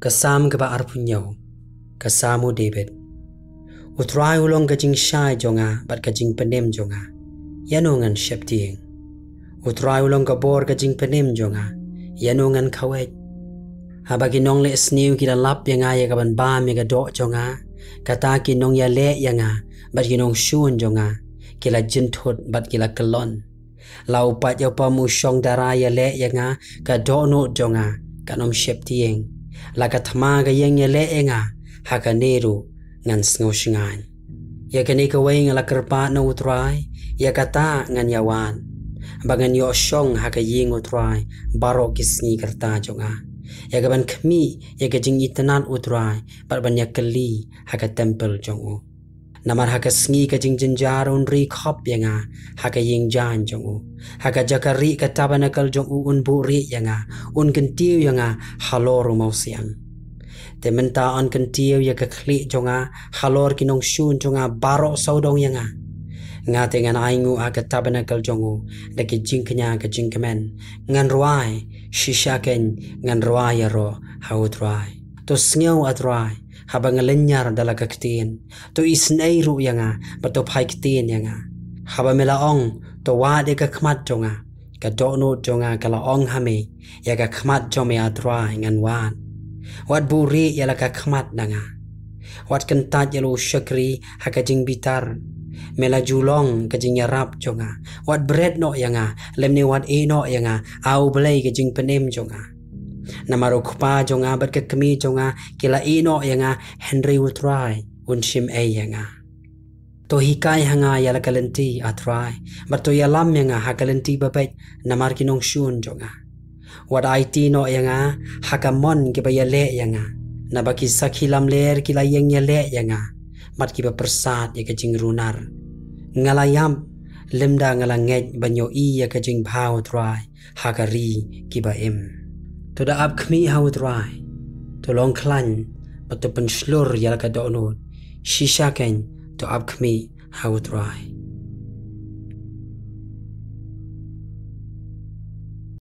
Kasam ke ba arpunyo, kasamu David. Utrai ulong kajing syai jonga, bat kajing penem jonga. Yanungan syeptiing. Utrai ulong kabor kajing penem jonga, yanungan kawet. Habagi nong le sniu kita lap yang ya kaban bam ya dok jonga. Kata ki nong ya le yanga, bat ki nong syun jonga. Kila jentut bat kila kelon. Lau pat ya pamu syong dara ya le yanga, ka dok no jonga, ka nom syeptiing. Laka thama ga yang ya le nga, haka neru ngan sngo shingan. Ya kani ka way nga lakarpa na utray, ya kata ngan yawan. Bagan yo syong haka ying utray, baro kisngi karta jonga. Ya kaban kami ya kajing itanan utray, bat banyak kali haka tempel jongu. Namar haka sngi kajing jenjarun ri khop ya nga, haka ying jan jongu. Haka jakari katabanakal jongu un buri ya nga, un kentiu ya nga, halor mau siang. Tementa on kentiu ya kakli jonga, halor kinong syun jonga, barok saudong ya nga. Nga tengan aingu haka tabanakal jongu, daki jingkanya ka jingkamen. Ngan ruai, shishaken, ngan ruai ya ro, haut ruai. To sngew at ruai, habang ngalenyar dala kaktiin. To isneiru ya nga, bato pai kitiin ya nga. Haba melaong, to wade ka kmat jonga. Ka dono jonga kalaong hame, ya ka kmat jome at ruai ngan wan. Wat buri ya la ka kmat na nga. Wat kentat ya lo syakri haka jing bitar. Mela julong ka jing yarap jonga. Wat bread no ya nga, lemni wat e no ya nga, au belay ka jing penem jonga. Namaro kupa jonga bat ka kami jonga, kila ino ya nga, Henry utray, unshim e ya nga. To hikay hanga ya la kalenti atray, bat to yalam ya nga hakalenti babay, namar kinong syun jonga. Wat IT no ya nga, hakamon kiba yale ya nga, nabaki sakhilam ler kila yang yale ya nga, mat kiba persat ya kajing runar. Ngalayam, limda ngalangej banyo i ya kajing bhaw try, hakari kiba im. To da ab kmi hawt rai, to long klan, but to penslur yal ka donod, shishaken to ab kmi hawt rai.